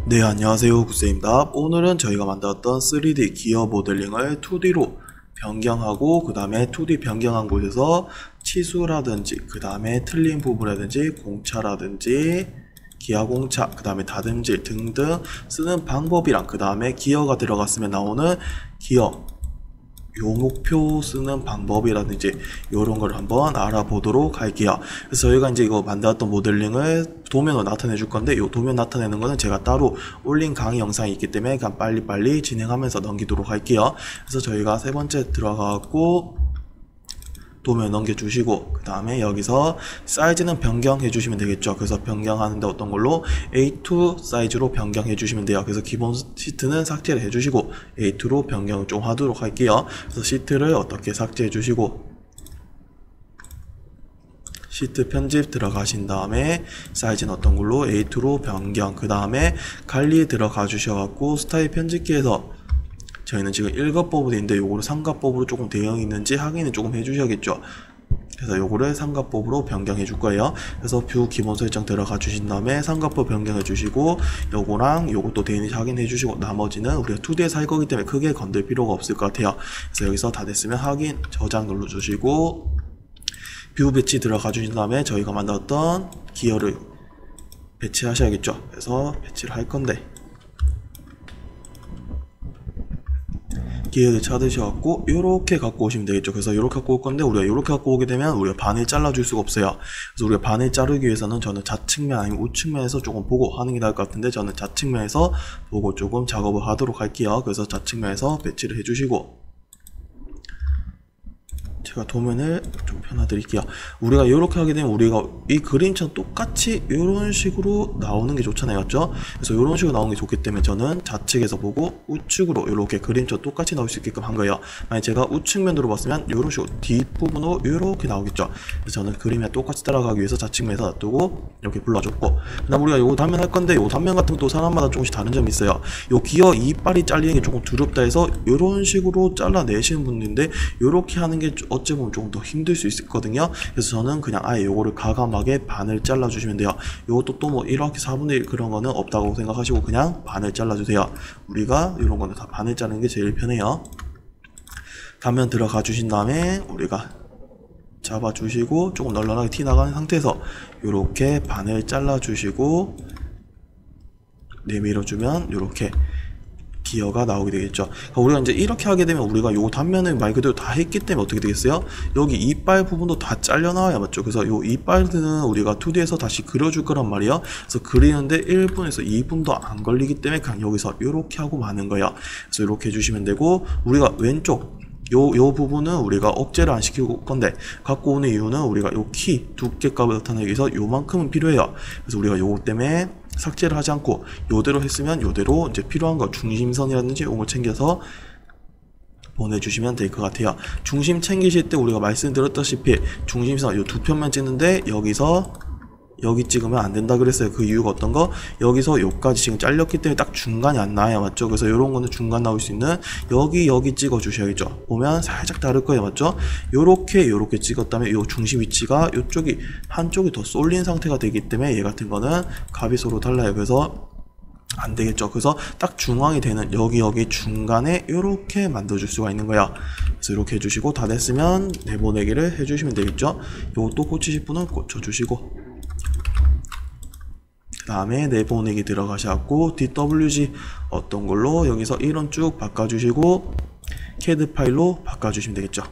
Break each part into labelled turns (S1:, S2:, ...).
S1: 네, 안녕하세요. 구세입니다. 오늘은 저희가 만들었던 3D 기어 모델링을 2D로 변경하고 그 다음에 2D 변경한 곳에서 치수라든지 그 다음에 틀린 부분이라든지 공차라든지 기아공차 그 다음에 다듬질 등등 쓰는 방법이랑 그 다음에 기어가 들어갔으면 나오는 기어 요목표 쓰는 방법이라든지 요런 걸 한번 알아보도록 할게요. 그래서 저희가 이제 이거 만들었던 모델링을 도면으로 나타내 줄 건데 요 도면 나타내는 거는 제가 따로 올린 강의 영상이 있기 때문에 그냥 빨리빨리 진행하면서 넘기도록 할게요. 그래서 저희가 세 번째 들어가고 도면 넘겨주시고 그 다음에 여기서 사이즈는 변경해 주시면 되겠죠. 그래서 변경하는데 어떤 걸로 A2 사이즈로 변경해 주시면 돼요. 그래서 기본 시트는 삭제를 해 주시고 A2로 변경을 좀 하도록 할게요. 그래서 시트를 어떻게 삭제해 주시고 시트 편집 들어가신 다음에 사이즈는 어떤 걸로 A2로 변경 그 다음에 관리 들어가 주셔갖고 스타일 편집기에서 저희는 지금 1급 되어 있는데 요거를 3급법으로 조금 되어 있는지 확인을 조금 해주셔야겠죠. 그래서 요거를 3급법으로 변경해 줄 거예요. 그래서 뷰 기본 설정 들어가 주신 다음에 3급법 변경해 주시고 요거랑 요것도 되어 있는지 확인해 주시고 나머지는 우리가 2D에서 할 거기 때문에 크게 건들 필요가 없을 것 같아요. 그래서 여기서 다 됐으면 확인 저장 눌러 주시고 뷰 배치 들어가 주신 다음에 저희가 만들었던 기어를 배치하셔야겠죠. 그래서 배치를 할 건데 기어를 찾으셔갖고 요렇게 갖고 오시면 되겠죠. 그래서 요렇게 갖고 올 건데 우리가 요렇게 갖고 오게 되면 우리가 반을 잘라 줄 수가 없어요. 그래서 우리가 반을 자르기 위해서는 저는 좌측면 아니면 우측면에서 조금 보고 하는 게 나을 것 같은데 저는 좌측면에서 보고 조금 작업을 하도록 할게요. 그래서 좌측면에서 배치를 해주시고 제가 도면을 좀 펴놔드릴게요. 우리가 이렇게 하게 되면 우리가 이 그림처럼 똑같이 이런 식으로 나오는 게 좋잖아요, 맞죠? 그래서 이런 식으로 나오는 게 좋기 때문에 저는 좌측에서 보고 우측으로 이렇게 그림처럼 똑같이 나올 수 있게끔 한 거예요. 만약 제가 우측면으로 봤으면 이런 식으로 뒷부분으로 이렇게 나오겠죠. 그래서 저는 그림에 똑같이 따라가기 위해서 좌측면에서 놔두고 이렇게 불러줬고, 그다음 우리가 요 단면 할 건데 요 단면 같은 것도 사람마다 조금씩 다른 점이 있어요. 요 기어 이빨이 잘리는 게 조금 두렵다 해서 이런 식으로 잘라내시는 분들인데 이렇게 하는 게 어찌 보면 조금 더 힘들 수 있거든요. 그래서 저는 그냥 아예 요거를 가감하게 반을 잘라 주시면 돼요. 요것도 또 뭐 이렇게 4분의 1 그런 거는 없다고 생각하시고 그냥 반을 잘라 주세요. 우리가 이런 거는 다 반을 자르는 게 제일 편해요. 단면 들어가 주신 다음에 우리가 잡아 주시고 조금 널널하게 티 나가는 상태에서 요렇게 반을 잘라 주시고 내밀어 주면 요렇게 기어가 나오게 되겠죠. 그러니까 우리가 이제 이렇게 하게 되면 우리가 요 단면을 말 그대로 다 했기 때문에 어떻게 되겠어요? 여기 이빨 부분도 다 잘려 나와야 맞죠. 그래서 요 이빨들은 우리가 2D에서 다시 그려줄 거란 말이에요. 그래서 그리는데 1분에서 2분도 안 걸리기 때문에 그냥 여기서 이렇게 하고 마는 거예요. 그래서 이렇게 해주시면 되고 우리가 왼쪽 요 부분은 우리가 억제를 안 시키고 건데 갖고 오는 이유는 우리가 요 키 두께값을 나타내기 위해서 요만큼은 필요해요. 그래서 우리가 요거 때문에 삭제를 하지 않고 요대로 했으면 요대로 이제 필요한 거 중심선이라든지 이런 걸 챙겨서 보내주시면 될 것 같아요. 중심 챙기실 때 우리가 말씀드렸다시피 중심선 요 두 편만 찍는데 여기서 여기 찍으면 안 된다 그랬어요. 그 이유가 어떤 거? 여기서 여기까지 지금 잘렸기 때문에 딱 중간이 안 나와요, 맞죠? 그래서 이런 거는 중간 나올 수 있는 여기 찍어 주셔야겠죠. 보면 살짝 다를 거예요, 맞죠? 요렇게 찍었다면 요 중심 위치가 요쪽이 한쪽이 더 쏠린 상태가 되기 때문에 얘 같은 거는 값이 서로 달라요. 그래서 안 되겠죠. 그래서 딱 중앙이 되는 여기 중간에 이렇게 만들어 줄 수가 있는 거야. 그래서 이렇게 해주시고 다 됐으면 내보내기를 해주시면 되겠죠. 요것도 꽂히실 분은 꽂혀주시고 그 다음에 내보내기 들어가셔갖고 DWG 어떤 걸로 여기서 이런 쭉 바꿔주시고 CAD 파일로 바꿔주시면 되겠죠.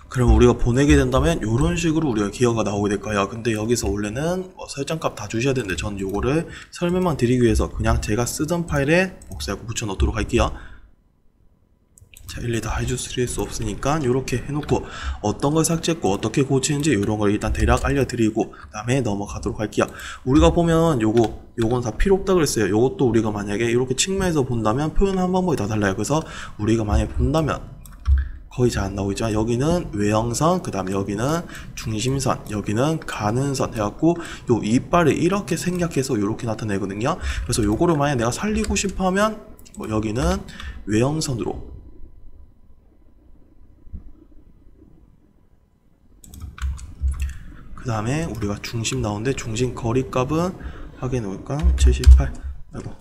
S1: 그럼 우리가 보내게 된다면 이런 식으로 우리가 기어가 나오게 될 거예요. 근데 여기서 원래는 설정값 다 주셔야 되는데 전 요거를 설명만 드리기 위해서 그냥 제가 쓰던 파일에 복사하고 붙여 넣도록 할게요. 자, 일일이 다 해줄 수 없으니까 이렇게 해놓고 어떤 걸 삭제했고 어떻게 고치는지 이런 걸 일단 대략 알려드리고 그 다음에 넘어가도록 할게요. 우리가 보면 요건 다 필요 없다 그랬어요. 요것도 우리가 만약에 이렇게 측면에서 본다면 표현하는 방법이 다 달라요. 그래서 우리가 만약에 본다면 거의 잘 안 나오겠지만 여기는 외형선, 그 다음에 여기는 중심선, 여기는 가는 선 해갖고 요 이빨을 이렇게 생략해서 이렇게 나타내거든요. 그래서 요거를 만약에 내가 살리고 싶어 하면 뭐 여기는 외형선으로 그 다음에 우리가 중심 나오는데 중심 거리값은 확인해 볼까? 78 아이고.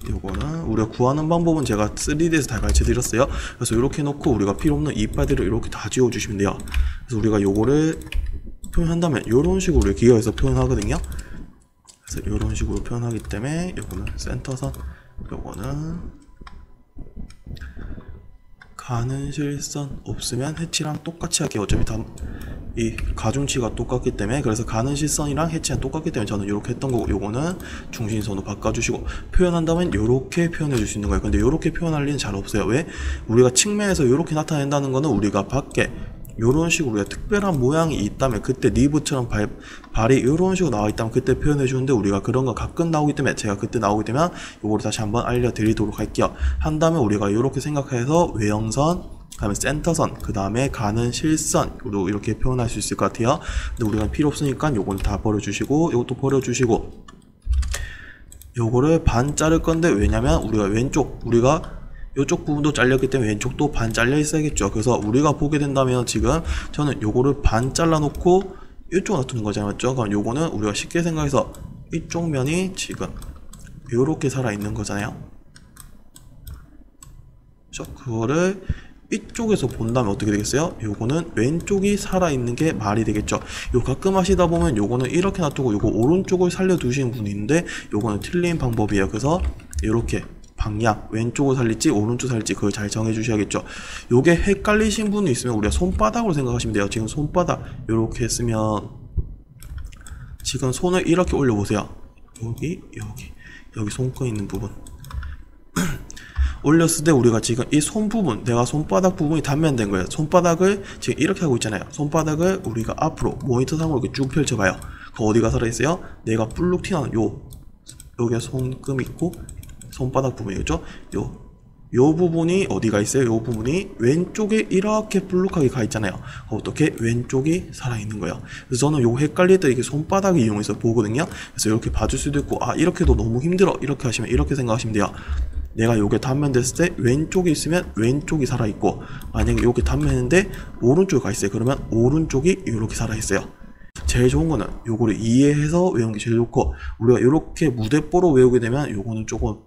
S1: 요거는 우리가 구하는 방법은 제가 3D에서 다 가르쳐 드렸어요. 그래서 이렇게 놓고 우리가 필요 없는 이빨들을 이렇게 다 지워 주시면 돼요. 그래서 우리가 요거를 표현한다면 요런 식으로 기계에서 표현하거든요. 그래서 요런 식으로 표현하기 때문에 요거는 센터선, 요거는 가는 실선 없으면 해치랑 똑같이 할게요. 어차피 다 이 가중치가 똑같기 때문에. 그래서 가는 실선이랑 해치랑 똑같기 때문에 저는 이렇게 했던 거고, 요거는 중심선으로 바꿔주시고, 표현한다면 요렇게 표현해 줄 수 있는 거예요. 근데 요렇게 표현할 일은 잘 없어요. 왜? 우리가 측면에서 요렇게 나타낸다는 거는 우리가 밖에 요런 식으로 우리가 특별한 모양이 있다면, 그때 니브처럼 발이 요런 식으로 나와 있다면 그때 표현해 주는데, 우리가 그런 거 가끔 나오기 때문에 제가 그때 나오기 되면 요거를 다시 한번 알려드리도록 할게요. 한 다음에 우리가 요렇게 생각해서 외형선, 그 다음에 센터선, 그 다음에 가는 실선으로 이렇게 표현할 수 있을 것 같아요. 근데 우리가 필요 없으니까 요거는 다 버려주시고, 요것도 버려주시고, 요거를 반 자를 건데, 왜냐면 우리가 우리가 요쪽 부분도 잘렸기 때문에 왼쪽도 반 잘려 있어야겠죠. 그래서 우리가 보게 된다면, 지금 저는 요거를 반 잘라 놓고 이쪽 놔두는 거잖아요, 맞죠? 그럼 요거는 우리가 쉽게 생각해서 이쪽 면이 지금 요렇게 살아 있는 거잖아요. 그거를 이쪽에서 본다면 어떻게 되겠어요? 요거는 왼쪽이 살아있는 게 말이 되겠죠. 요 가끔 하시다 보면 요거는 이렇게 놔두고 요거 오른쪽을 살려두시는 분이 있는데, 요거는 틀린 방법이에요. 그래서 이렇게 방향, 왼쪽을 살릴지 오른쪽 살릴지 그걸 잘 정해 주셔야겠죠. 요게 헷갈리신 분이 있으면 우리가 손바닥으로 생각하시면 돼요. 지금 손바닥 요렇게 했으면, 지금 손을 이렇게 올려 보세요. 여기 손끝 있는 부분 올렸을 때 우리가 지금 이 손 부분, 내가 손바닥 부분이 단면된 거예요. 손바닥을 지금 이렇게 하고 있잖아요. 손바닥을 우리가 앞으로 모니터 상으로 이렇게 쭉 펼쳐봐요. 그 어디가 살아있어요? 내가 불룩 튀어나온 여기에 손금 있고 손바닥 부분이겠죠? 요 부분이 어디가 있어요? 요 부분이 왼쪽에 이렇게 불룩하게 가 있잖아요. 어떻게? 왼쪽이 살아있는 거예요. 그래서 저는 요 헷갈릴 때 이게 손바닥을 이용해서 보거든요. 그래서 이렇게 봐줄 수도 있고, 아 이렇게도 너무 힘들어, 이렇게 하시면 이렇게 생각하시면 돼요. 내가 요게 단면됐을 때 왼쪽에 있으면 왼쪽이 살아있고, 만약에 요게 단면인데 오른쪽에 가 있어요. 그러면 오른쪽이 요렇게 살아있어요. 제일 좋은 거는 요거를 이해해서 외우는 게 제일 좋고, 우리가 요렇게 무대뽀로 외우게 되면 요거는 조금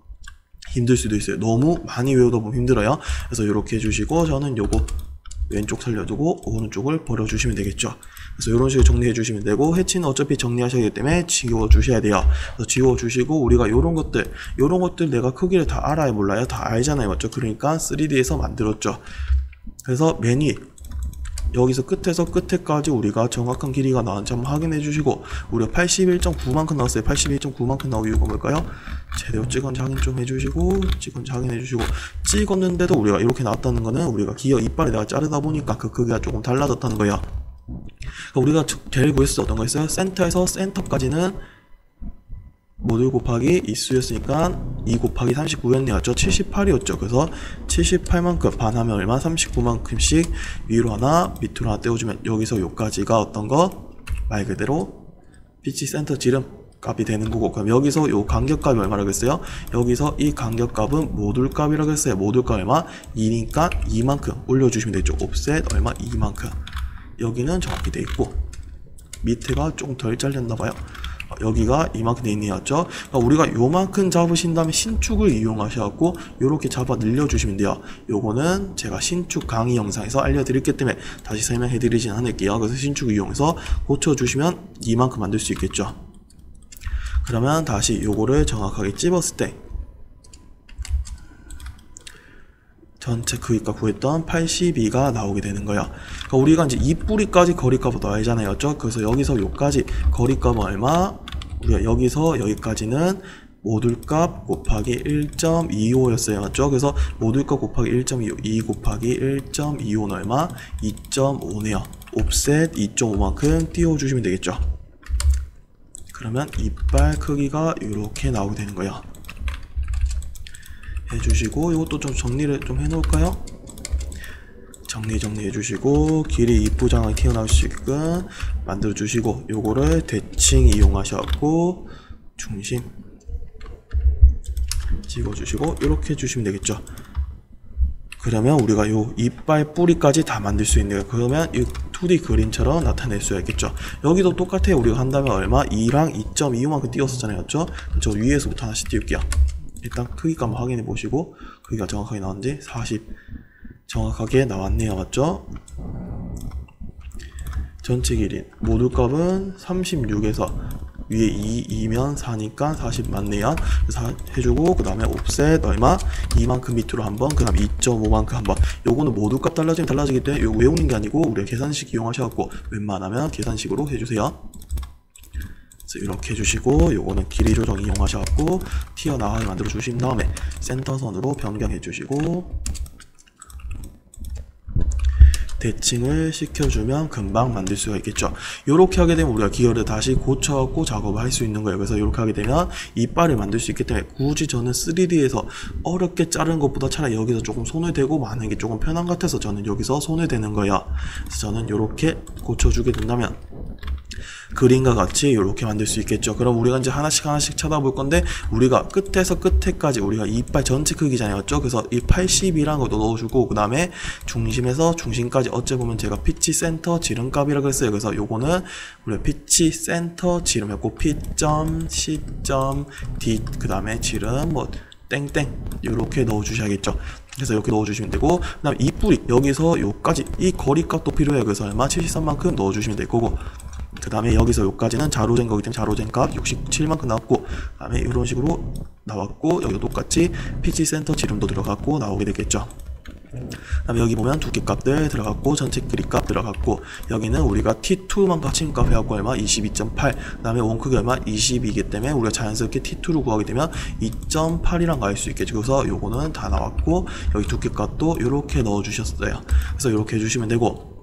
S1: 힘들 수도 있어요. 너무 많이 외우다 보면 힘들어요. 그래서 요렇게 해주시고, 저는 요거 왼쪽 살려두고 오른쪽을 버려주시면 되겠죠. 그래서 이런 식으로 정리해 주시면 되고, 해치는 어차피 정리하셔야 하기 때문에 지워 주셔야 돼요. 그래서 지워 주시고, 우리가 요런 것들 내가 크기를 다 알아요, 몰라요? 다 알잖아요, 맞죠? 그러니까 3D에서 만들었죠. 그래서 맨 위 여기서 끝에서 끝에까지 우리가 정확한 길이가 나왔는지 한번 확인해 주시고, 우리가 81.9만큼 나왔어요. 81.9만큼 나온 이유가 뭘까요? 제대로 찍었는지 확인 좀 해주시고, 찍었는지 확인해 주시고, 찍었는데도 우리가 이렇게 나왔다는 거는 우리가 기어 이빨에다가 자르다 보니까 그 크기가 조금 달라졌다는 거예요. 그러니까 우리가 제일 구했을 때 어떤 거 있어요? 센터에서 센터까지는 모듈 곱하기 이수였으니까 2 곱하기 39였네요. 78이었죠. 그래서 78만큼 반하면 얼마? 39만큼씩 위로 하나 밑으로 하나 떼어주면, 여기서 요까지가 어떤 거? 말 그대로 피치 센터 지름 값이 되는 거고, 그럼 여기서 요 간격값이 얼마라고 했어요? 여기서 이 간격값은 모듈 값이라고 했어요. 모듈 값 얼마? 2니까 2만큼 올려주시면 되죠. 옵셋 얼마? 2만큼. 여기는 정확히 돼 있고, 밑에가 조금 덜 잘렸나봐요. 여기가 이만큼 돼 있네요. 그러니까 우리가 요만큼 잡으신 다음에 신축을 이용하셔갖고 요렇게 잡아 늘려주시면 돼요. 요거는 제가 신축 강의 영상에서 알려드렸기 때문에 다시 설명해드리진 않을게요. 그래서 신축 이용해서 고쳐주시면 이만큼 만들 수 있겠죠. 그러면 다시 요거를 정확하게 찝었을 때 전체 크기가 구했던 82가 나오게 되는 거야. 그러니까 우리가 이제 이 뿌리까지 거리값을 넣어야잖아요. 맞죠? 그래서 여기서 요까지 거리값은 얼마? 우리가 여기서 여기까지는 모듈값 곱하기 1.25였어요. 맞죠? 그래서 모듈값 곱하기 1.25, 2 곱하기 1.25는 얼마? 2.5네요. 옵셋 2.5만큼 띄워주시면 되겠죠. 그러면 이빨 크기가 이렇게 나오게 되는 거예요. 해주시고, 이것도 좀 정리를 좀 해놓을까요? 정리해주시고, 길이 이쁘장하게 튀어나올 수 있게끔 만들어주시고, 요거를 대칭 이용하셔갖고 중심 찍어주시고 이렇게 해주시면 되겠죠. 그러면 우리가 요 이빨 뿌리까지 다 만들 수 있는 거예요. 그러면 이 2D 그림처럼 나타낼 수가 있겠죠. 여기도 똑같아요. 우리가 한다면 얼마? 2랑 2.25만큼 띄웠었잖아요. 맞죠? 저 위에서부터 하나씩 띄울게요. 일단 크기가 한번 확인해 보시고 크기가 정확하게 나왔는지 40 정확하게 나왔네요. 맞죠? 전체 길이 모듈 값은 36에서 위에 2면 4니까 40 맞네요. 그래서 해주고 그 다음에 옵셋 얼마? 2만큼 밑으로 한번, 그 다음 2.5만큼 한번. 요거는 모듈 값 달라지면 달라지기 때문에 요거 외우는 게 아니고 우리가 계산식 이용하셔갖고 웬만하면 계산식으로 해주세요. 그래서 이렇게 해주시고 요거는 길이 조정 이용하셔갖고 튀어나가게 만들어 주신 다음에 센터선으로 변경해 주시고 대칭을 시켜주면 금방 만들 수가 있겠죠. 이렇게 하게 되면 우리가 기어를 다시 고쳐갖고 작업을 할 수 있는 거예요. 그래서 이렇게 하게 되면 이빨을 만들 수 있기 때문에 굳이 저는 3D에서 어렵게 자르는 것보다 차라리 여기서 조금 손을 대고 마는 게 조금 편한 것 같아서 저는 여기서 손을 대는 거예요. 그래서 저는 이렇게 고쳐주게 된다면 그림과 같이 이렇게 만들 수 있겠죠. 그럼 우리가 이제 하나씩 찾아볼 건데 우리가 끝에서 끝에까지 우리가 이빨 전체 크기잖아요. 맞죠? 그래서 이 80이라는 것도 넣어주고 그 다음에 중심에서 중심까지 어째 보면 제가 피치 센터 지름값이라고 그랬어요. 그래서 요거는 우리가 피치 센터 지름 했고 P.C.D 그 다음에 지름 뭐 땡땡 이렇게 넣어주셔야겠죠. 그래서 이렇게 넣어주시면 되고 그 다음에 이 뿌리 여기서 요까지 이 거리값도 필요해요. 그래서 얼마? 73만큼 넣어주시면 될 거고 그 다음에 여기서 여기까지는 자로된 거기 때문에 자로된 값 67만큼 나왔고 그 다음에 이런 식으로 나왔고 여기도 똑같이 피치 센터 지름도 들어갔고 나오게 되겠죠. 그 다음에 여기 보면 두께 값들 들어갔고 전체 길이 값 들어갔고 여기는 우리가 T2만 받침 값 해갖고 얼마? 22.8 그 다음에 원크기 얼마? 22이기 때문에 우리가 자연스럽게 T2를 구하게 되면 2.8이랑 갈 수 있겠죠. 그래서 요거는 다 나왔고 여기 두께 값도 이렇게 넣어주셨어요. 그래서 이렇게 해주시면 되고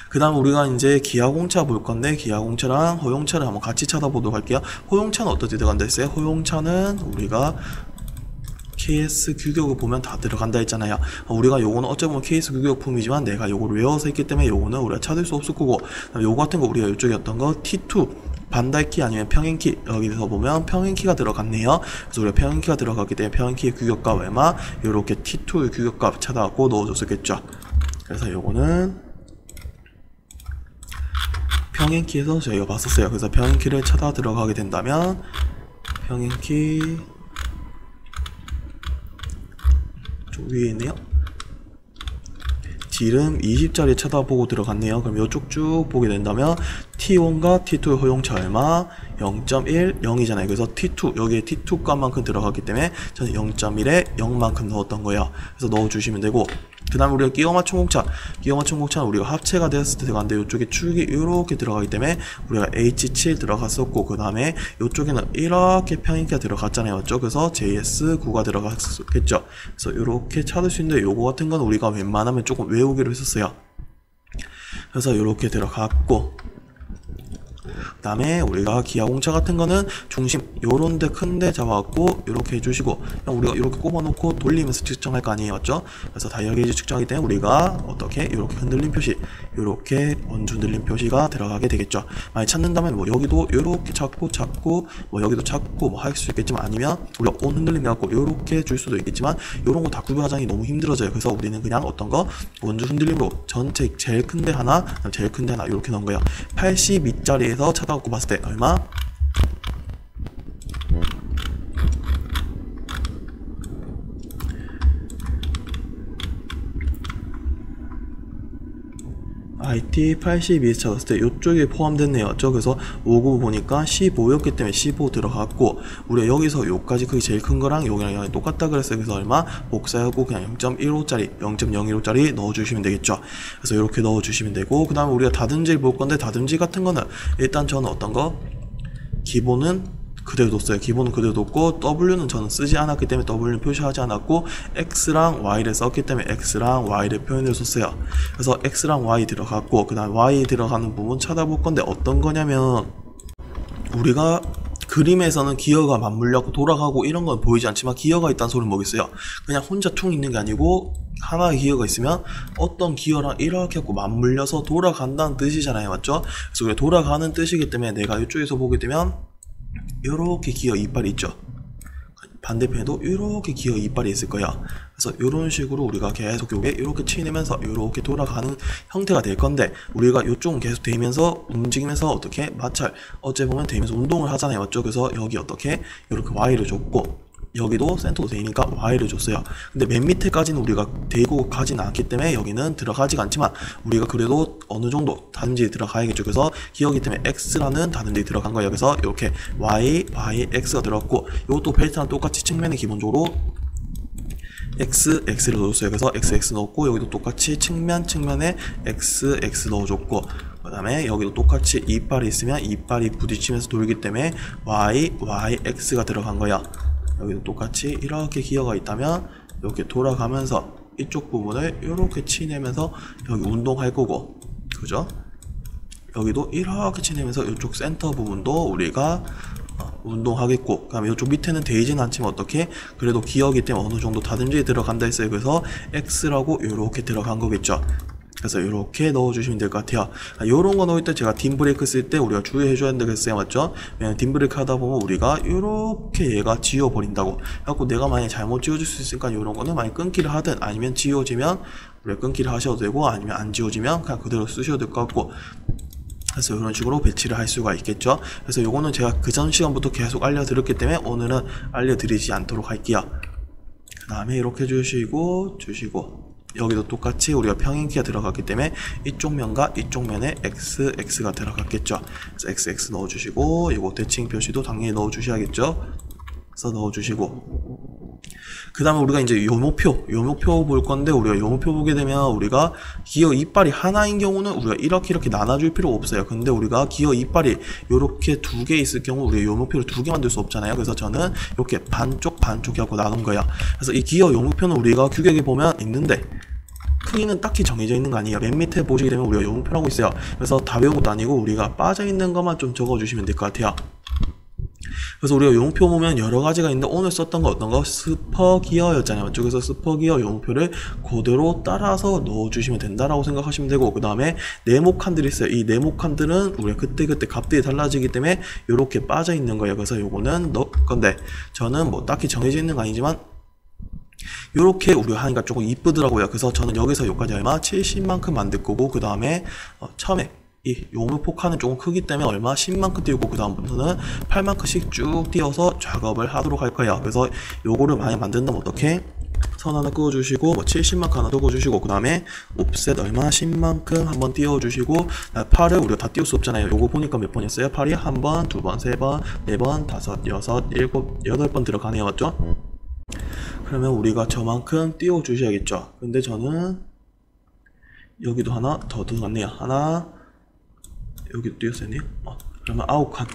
S1: 그 다음 우리가 이제 기아공차 볼 건데 기아공차랑 호용차를 한번 같이 찾아보도록 할게요. 호용차는 어떻게 들어간다 했어요? 호용차는 우리가 KS 규격을 보면 다 들어간다 했잖아요. 우리가 요거는 어쩌면 KS 규격품이지만 내가 요거를 외워서 했기 때문에 요거는 우리가 찾을 수 없을 거고 요거 같은 거 우리가 이쪽에 어떤 거 T2 반달키 아니면 평행키 여기서 보면 평행키가 들어갔네요. 그래서 우리가 평행키가 들어갔기 때문에 평행키의 규격값 얼마? 요렇게 T2의 규격값 찾아갖고 넣어줬었겠죠. 그래서 요거는 평행키에서 저희가 봤었어요. 그래서 평행키를 찾아 들어가게 된다면 평행키 좀 위에 있네요. 지름 20짜리 찾아보고 들어갔네요. 그럼 이쪽 쭉 보게 된다면 T1과 T2의 허용차 얼마? 0.1, 0이잖아요. 그래서 T2, 여기에 T2 값만큼 들어갔기 때문에 저는 0.1에 0만큼 넣었던 거예요. 그래서 넣어주시면 되고 그 다음에 우리가 끼워 맞춘 공차 는 우리가 합체가 되었을 때 들어갔는데 이쪽에 축이 이렇게 들어가기 때문에 우리가 H7 들어갔었고 그 다음에 이쪽에는 이렇게 평행키가 들어갔잖아요. 맞죠? 그래서 JS9가 들어갔었겠죠. 그래서 이렇게 찾을 수 있는데 요거 같은 건 우리가 웬만하면 조금 외우기로 했었어요. 그래서 이렇게 들어갔고 그 다음에 우리가 기아공차 같은 거는 중심 요런데 큰데 잡아갖고 이렇게 해주시고 그냥 우리가 이렇게 꼽아놓고 돌리면서 측정할 거 아니에요. 맞죠? 그래서 다이얼 게이지 측정하기 때문에 우리가 어떻게 이렇게 흔들림 표시 이렇게 원주 흔들림 표시가 들어가게 되겠죠. 만약 찾는다면 뭐 여기도 이렇게 찾고 뭐 여기도 찾고 뭐 할 수 있겠지만 아니면 우리가 온 흔들림 해갖고 이렇게 줄 수도 있겠지만 요런 거 다 구별하자니 너무 힘들어져요. 그래서 우리는 그냥 어떤 거 원주 흔들림으로 전체 제일 큰데 하나 제일 큰데 하나 이렇게 넣은 거예요. 82짜리에서 찾아갖고 봤을 때 얼마? IT 82에서 찾았을 때 이쪽에 포함됐네요. 그래서 59 보니까 15였기 때문에 15 들어갔고 우리가 여기서 요까지 크기 제일 큰 거랑 여기랑 똑같다 그랬어요. 그래서 얼마? 복사하고 그냥 0.15짜리 0.015짜리 넣어주시면 되겠죠. 그래서 이렇게 넣어주시면 되고 그 다음에 우리가 다듬질 볼 건데 다듬질 같은 거는 일단 저는 어떤 거? 기본은 그대로 뒀어요. 기본은 그대로 뒀고 W는 저는 쓰지 않았기 때문에 W는 표시하지 않았고 X랑 Y를 썼기 때문에 X랑 Y를 표현을 썼어요. 그래서 X랑 Y 들어갔고 그 다음 Y 들어가는 부분 찾아볼 건데 어떤 거냐면 우리가 그림에서는 기어가 맞물려고 돌아가고 이런 건 보이지 않지만 기어가 있다는 소리는 뭐겠어요? 그냥 혼자 퉁 있는 게 아니고 하나의 기어가 있으면 어떤 기어랑 이렇게 하고 맞물려서 돌아간다는 뜻이잖아요. 맞죠? 그래서 우리가 돌아가는 뜻이기 때문에 내가 이쪽에서 보게 되면 요렇게 기어 이빨이 있죠. 반대편에도 이렇게 기어 이빨이 있을 거야. 그래서 이런 식으로 우리가 계속 요게 이렇게 치내면서 이렇게 돌아가는 형태가 될 건데, 우리가 이쪽은 계속 되면서 움직이면서 어떻게 마찰 어째 보면 되면서 운동을 하잖아요, 맞죠? 그래서 여기 어떻게 이렇게 Y를 줬고, 여기도 센터도 되니까 Y를 줬어요. 근데 맨 밑에까지는 우리가 대고 가진 않기 때문에 여기는 들어가지가 않지만, 우리가 그래도 어느 정도 다듬질이 들어가야겠죠. 그래서 기어기 때문에 X라는 다듬질이 들어간 거예요. 그래서 이렇게 Y, X가 들어갔고, 이것도 벨트랑 똑같이 측면에 기본적으로 X를 넣었어요. 그래서 XX 넣었고, 여기도 똑같이 측면에 XX 넣어줬고, 그 다음에 여기도 똑같이 이빨이 있으면 이빨이 부딪히면서 돌기 때문에 X가 들어간 거야. 여기도 똑같이 이렇게 기어가 있다면 이렇게 돌아가면서 이쪽 부분을 이렇게 치내면서 여기 운동할 거고, 그죠? 여기도 이렇게 치내면서 이쪽 센터 부분도 우리가 운동하겠고, 그 다음에 이쪽 밑에는 되지는 않지만 어떻게 그래도 기어기 때문에 어느 정도 다듬질이 들어간다 했어요. 그래서 X라고 이렇게 들어간 거겠죠. 그래서 이렇게 넣어주시면 될 것 같아요. 요런 거 넣을 때 제가 딤 브레이크 쓸 때 우리가 주의해줘야 된다고 했어요, 맞죠? 왜냐면 딤 브레이크 하다 보면 우리가 이렇게 얘가 지워버린다고. 그래갖고 내가 만약에 잘못 지워줄 수 있으니까 요런 거는 만약에 끊기를 하든, 아니면 지워지면 우리가 끊기를 하셔도 되고, 아니면 안 지워지면 그냥 그대로 쓰셔도 될 것 같고. 그래서 이런 식으로 배치를 할 수가 있겠죠. 그래서 요거는 제가 그 전 시간부터 계속 알려드렸기 때문에 오늘은 알려드리지 않도록 할게요. 그 다음에 이렇게 주시고 여기도 똑같이 우리가 평행키가 들어갔기 때문에 이쪽 면과 이쪽 면에 XX가 들어갔겠죠. 그래서 XX 넣어주시고, 이거 대칭 표시도 당연히 넣어주셔야겠죠. 그래서 넣어주시고, 그 다음에 우리가 이제 요목표 볼 건데, 우리가 요목표 보게 되면 우리가 기어 이빨이 하나인 경우는 우리가 이렇게 나눠줄 필요가 없어요. 근데 우리가 기어 이빨이 요렇게 두 개 있을 경우 우리가 요목표를 두 개 만들 수 없잖아요. 그래서 저는 이렇게 반쪽 해갖고 나눈 거야. 그래서 이 기어 요목표는 우리가 규격에 보면 있는데 크기는 딱히 정해져 있는 거 아니에요. 맨 밑에 보시게 되면 우리가 요목표라고 있어요. 그래서 다 외운 것도 아니고 우리가 빠져있는 것만 좀 적어주시면 될 것 같아요. 그래서 우리가 요목표 보면 여러 가지가 있는데, 오늘 썼던 거 어떤 거? 스퍼기어였잖아요, 맞죠? 그래서 스퍼기어 요목표를 그대로 따라서 넣어주시면 된다라고 생각하시면 되고, 그 다음에 네모 칸들이 있어요. 이 네모 칸들은 우리가 그때 값들이 달라지기 때문에 이렇게 빠져 있는 거예요. 그래서 요거는 넣을 건데, 저는 뭐 딱히 정해져 있는 거 아니지만 요렇게 우리가 하니까 조금 이쁘더라고요. 그래서 저는 여기서 여기까지 얼마? 70만큼 만들 거고, 그 다음에 처음에 이 요목표 칸은 조금 크기 때문에 얼마? 10만큼 띄우고, 그 다음부터는 8만큼씩 쭉 띄워서 작업을 하도록 할 거예요. 그래서 요거를 많이 만든다면 어떻게? 선 하나 그어주시고, 뭐 70만큼 하나 적어주시고, 그 다음에 옵셋 얼마? 10만큼 한번 띄워주시고, 팔을 우리가 다 띄울 수 없잖아요. 요거 보니까 몇 번이었어요? 팔이 한 번, 두 번, 세 번, 네 번, 다섯, 여섯, 일곱, 여덟 번 들어가네요, 맞죠? 그러면 우리가 저만큼 띄워 주셔야겠죠. 근데 저는 여기도 하나 더 들어갔네요. 하나, 여기도 띄웠어요. 그러면 9칸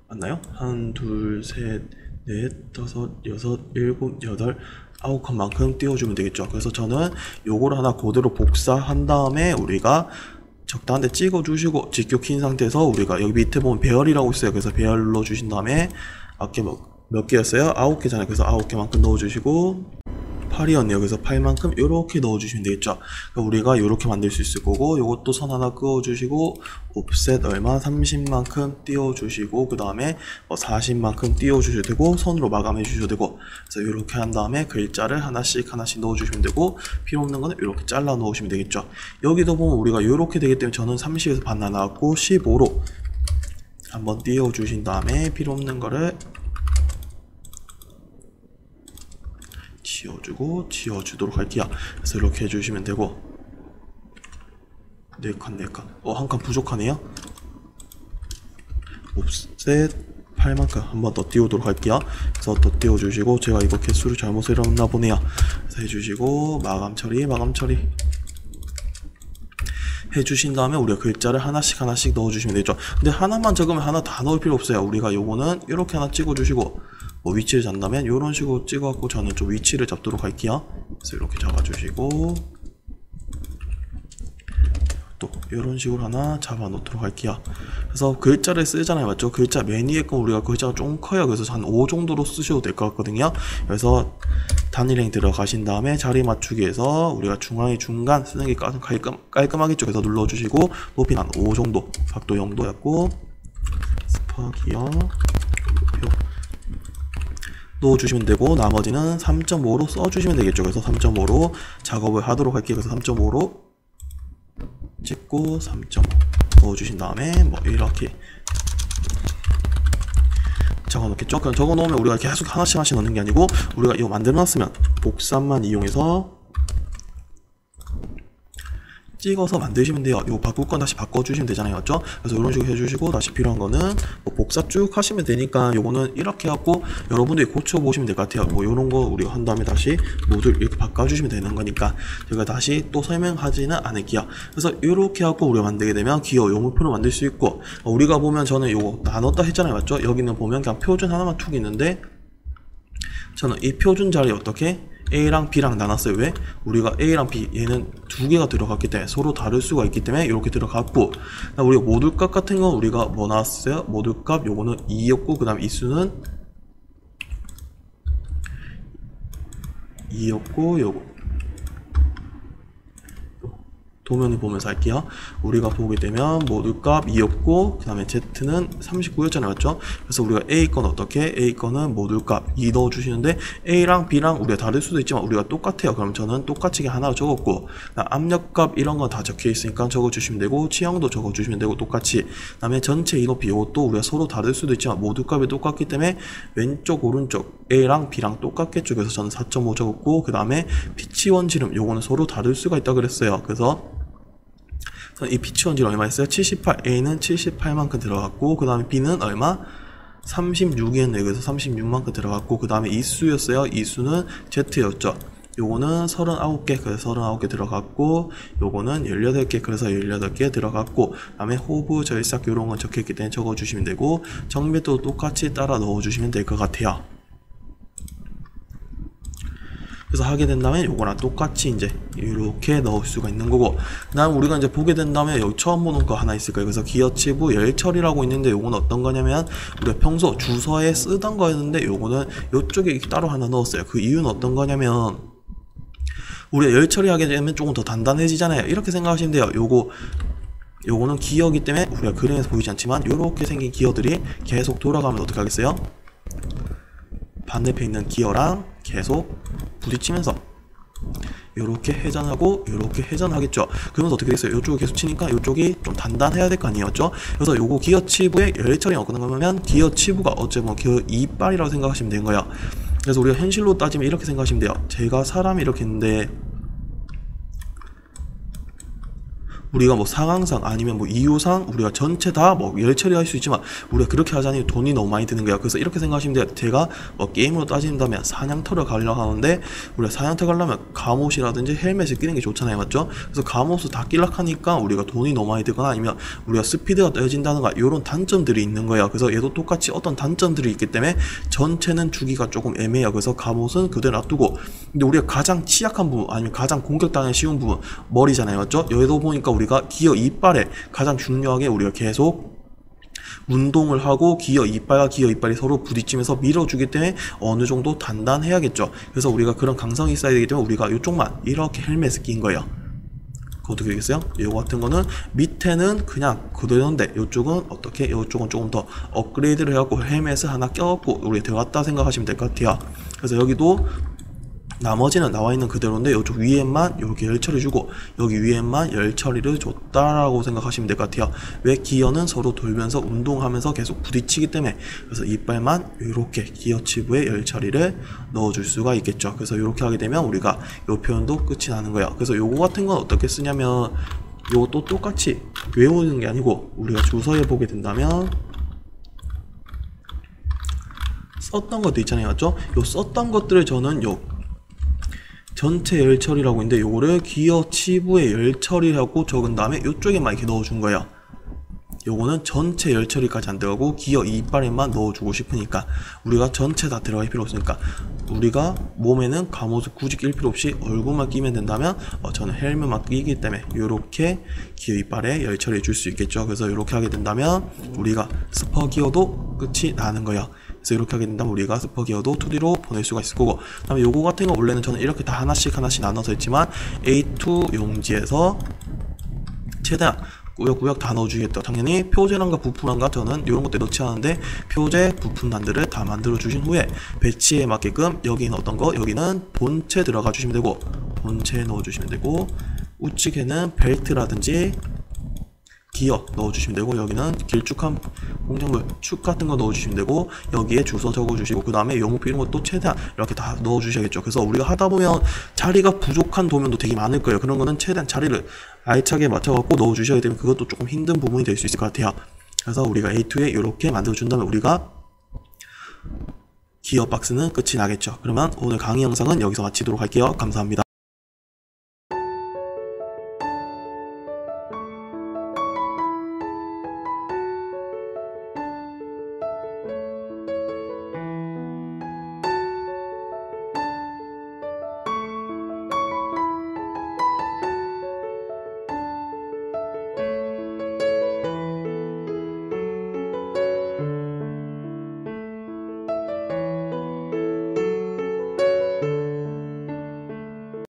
S1: 맞나요? 한, 둘, 셋, 넷, 다섯, 여섯, 일곱, 여덟, 9칸만큼 띄워주면 되겠죠. 그래서 저는 요거를 하나 그대로 복사한 다음에 우리가 적당한데 찍어주시고, 직교 킨 상태에서 우리가 여기 밑에 보면 배열이라고 있어요. 그래서 배열 넣어주신 다음에 아까 몇 개였어요? 9개잖아요. 그래서 9개만큼 넣어주시고, 8이었네요. 그래서 8만큼 이렇게 넣어주시면 되겠죠. 그러니까 우리가 이렇게 만들 수 있을 거고, 요것도 선 하나 그어주시고, 옵셋 얼마? 30만큼 띄워주시고, 그 다음에 40만큼 띄워주셔도 되고, 선으로 마감해 주셔도 되고, 그래서 이렇게 한 다음에 글자를 하나씩 넣어주시면 되고, 필요 없는 거는 이렇게 잘라 넣으시면 되겠죠. 여기도 보면 우리가 이렇게 되기 때문에 저는 30에서 반 나왔고 15로 한번 띄워주신 다음에 필요 없는 거를 지워주도록 할게요. 그래서 이렇게 해주시면 되고, 4칸 한 칸 부족하네요. 옵셋 8만큼 한번 더 띄우도록 할게요. 그래서 더 띄워주시고, 제가 이거 개수를 잘못 세렸나 보네요. 그래서 해주시고, 마감 처리 해주신 다음에 우리가 글자를 하나씩 넣어주시면 되죠. 근데 하나만 적으면 하나 다 넣을 필요 없어요. 우리가 요거는 이렇게 하나 찍어주시고, 뭐 위치를 잡다면 이런 식으로 찍어갖고 저는 좀 위치를 잡도록 할게요. 그래서 이렇게 잡아주시고, 또 이런 식으로 하나 잡아 놓도록 할게요. 그래서 글자를 쓰잖아요, 맞죠? 글자 맨 위에 거 우리가 글자가 좀 커요. 그래서 한 5 정도로 쓰셔도 될 것 같거든요. 그래서 단일행 들어가신 다음에 자리 맞추기에서 우리가 중앙에 중간 쓰는 게 깔끔하겠죠. 그래서 눌러주시고, 높이는 한 5 정도, 각도 0도였고, 스퍼기어 넣어주시면 되고 나머지는 3.5로 써주시면 되겠죠. 그래서 3.5로 작업을 하도록 할게요. 그래서 3.5로 찍고 3.5 넣어주신 다음에 뭐 이렇게 적어놓겠죠. 그럼 적어놓으면 우리가 계속 하나씩 넣는 게 아니고 우리가 이거 만들어놨으면 복사만 이용해서 찍어서 만드시면 돼요. 이거 바꿀 건 다시 바꿔주시면 되잖아요. 맞죠? 그래서 이런 식으로 해주시고 다시 필요한 거는 뭐 복사 쭉 하시면 되니까 요거는 이렇게 하고 여러분들이 고쳐보시면 될 것 같아요. 뭐 요런 거 우리가 한 다음에 다시 모두 이렇게 바꿔주시면 되는 거니까 제가 다시 또 설명하지는 않을게요. 그래서 이렇게 하고 우리가 만들게 되면 기어 요물표로 만들 수 있고 우리가 보면 저는 요거 나눴다 했잖아요. 맞죠? 여기는 보면 그냥 표준 하나만 툭 있는데 저는 이 표준 자리에 어떻게 A랑 B랑 나눴어요. 왜? 우리가 A랑 B 얘는 두 개가 들어갔기 때문에 서로 다를 수가 있기 때문에 이렇게 들어갔고 우리가 모듈값 같은 건 우리가 뭐 나왔어요? 모듈값 요거는 2였고 그 다음에 이수는 2였고 요거 도면을 보면서 할게요. 우리가 보게 되면 모듈값 2였고 그 다음에 Z는 39였잖아요. 맞죠? 그래서 우리가 A 건 어떻게? A 건은 모듈값 2 넣어주시는데 A랑 B랑 우리가 다를 수도 있지만 우리가 똑같아요. 그럼 저는 똑같이 하나 적었고 압력값 이런 거 다 적혀 있으니까 적어주시면 되고 취향도 적어주시면 되고 똑같이 그 다음에 전체 이높이 이것도 우리가 서로 다를 수도 있지만 모듈값이 똑같기 때문에 왼쪽 오른쪽 A랑 B랑 똑같겠죠. 그래서 저는 4.5 적었고 그 다음에 피치 원지름 요거는 서로 다를 수가 있다 그랬어요. 그래서 이 피치 원지름 얼마 있어요? 78. A는 78만큼 들어갔고 그 다음에 B는 얼마? 36이었네요. 그래서 36만큼 들어갔고 그 다음에 이수였어요. 이수는 Z였죠. 요거는 39개 그래서 39개 들어갔고 요거는 18개 그래서 18개 들어갔고 그 다음에 호브 절삭 요런건 적혀있기 때문에 적어주시면 되고 정밀도 똑같이 따라 넣어주시면 될 것 같아요. 그래서 하게 된다면 요거랑 똑같이 이제 이렇게 넣을 수가 있는 거고 그 다음 우리가 이제 보게 된다면 여기 처음 보는 거 하나 있을 거예요. 그래서 기어치부 열처리라고 있는데 요거는 어떤 거냐면 우리가 평소 주서에 쓰던 거였는데 요거는 요쪽에 따로 하나 넣었어요. 그 이유는 어떤 거냐면 우리가 열처리 하게 되면 조금 더 단단해지잖아요. 이렇게 생각하시면 돼요. 요거는 기어기 때문에 우리가 그림에서 보이지 않지만 요렇게 생긴 기어들이 계속 돌아가면 어떻게 하겠어요? 반대편에 있는 기어랑 계속 부딪히면서 요렇게 회전하고 요렇게 회전하겠죠. 그러면서 어떻게 됐어요? 요쪽을 계속 치니까 요쪽이 좀 단단해야 될 거 아니었죠? 그래서 요거 기어 치부의 열처리 어떤 거냐면 기어 치부가 어쩌면 기어 이빨이라고 생각하시면 되는 거예요. 그래서 우리가 현실로 따지면 이렇게 생각하시면 돼요. 제가 사람이 이렇게 있는데 우리가 뭐 상황상 아니면 뭐 이유상 우리가 전체 다 뭐 열처리할 수 있지만 우리가 그렇게 하자니 돈이 너무 많이 드는 거야. 그래서 이렇게 생각하시면 돼요. 제가 뭐 게임으로 따진다면 사냥터를 가려고 하는데 우리가 사냥터 가려면 갑옷이라든지 헬멧을 끼는 게 좋잖아요. 맞죠? 그래서 갑옷을 다 끼려고 하니까 우리가 돈이 너무 많이 들거나 아니면 우리가 스피드가 떨어진다든가 이런 단점들이 있는 거예요. 그래서 얘도 똑같이 어떤 단점들이 있기 때문에 전체는 주기가 조금 애매해요. 그래서 갑옷은 그대로 놔두고 근데 우리가 가장 취약한 부분 아니면 가장 공격당하기 쉬운 부분 머리잖아요. 맞죠? 여기도 보니까 우리가 기어 이빨에 가장 중요하게 우리가 계속 운동을 하고 기어 이빨과 기어 이빨이 서로 부딪히면서 밀어주기 때문에 어느 정도 단단해야겠죠. 그래서 우리가 그런 강성이 있어야 되기 때문에 우리가 이쪽만 이렇게 헬멧을 낀 거예요. 어떻게 되겠어요? 이거 같은 거는 밑에는 그냥 그대로인데 이쪽은 어떻게? 이쪽은 조금 더 업그레이드를 해갖고 헬멧을 하나 껴갖고 우리 들어갔다 생각하시면 될 것 같아요. 그래서 여기도 나머지는 나와있는 그대로인데 이쪽 위에만 이렇게 열처리 주고 여기 위에만 열처리를 줬다라고 생각하시면 될 것 같아요. 왜? 기어는 서로 돌면서 운동하면서 계속 부딪히기 때문에 그래서 이빨만 이렇게 기어 치부에 열처리를 넣어줄 수가 있겠죠. 그래서 이렇게 하게 되면 우리가 이 표현도 끝이 나는 거예요. 그래서 요거 같은 건 어떻게 쓰냐면 요것도 똑같이 외우는 게 아니고 우리가 주서에 보게 된다면 썼던 것도 있잖아요. 맞죠? 요 썼던 것들을 저는 요 전체 열처리라고 있는데 요거를 기어 치부에 열처리하고 적은 다음에 요쪽에만 이렇게 넣어준 거예요. 요거는 전체 열처리까지 안 들어가고 기어 이빨에만 넣어주고 싶으니까 우리가 전체 다 들어갈 필요 없으니까 우리가 몸에는 갑옷을 굳이 낄 필요 없이 얼굴만 끼면 된다면 저는 헬멧만 끼기 때문에 요렇게 기어 이빨에 열처리 줄 수 있겠죠. 그래서 요렇게 하게 된다면 우리가 스퍼 기어도 끝이 나는 거예요. 그래서 이렇게 하게 된다면 우리가 스퍼 기어도 2D로 보낼 수가 있을 거고 그 다음에 요거 같은 거 원래는 저는 이렇게 다 하나씩 나눠서 했지만 A2 용지에서 최대한 구역구역 다 넣어주겠다. 당연히 표제란과 부품란과 저는 이런 것들 넣지 않은데 표제 부품란들을 다 만들어 주신 후에 배치에 맞게끔 여기는 어떤 거, 여기는 본체 들어가 주시면 되고, 본체 넣어 주시면 되고, 우측에는 벨트라든지 기어 넣어주시면 되고, 여기는 길쭉한 공작물 축 같은 거 넣어주시면 되고, 여기에 주소 적어주시고, 그 다음에 요목표 이런 것도 최대한 이렇게 다 넣어주셔야겠죠. 그래서 우리가 하다 보면 자리가 부족한 도면도 되게 많을 거예요. 그런 거는 최대한 자리를 알차게 맞춰갖고 넣어주셔야 되면 그것도 조금 힘든 부분이 될 수 있을 것 같아요. 그래서 우리가 A2에 이렇게 만들어준다면 우리가 기어 박스는 끝이 나겠죠. 그러면 오늘 강의 영상은 여기서 마치도록 할게요. 감사합니다.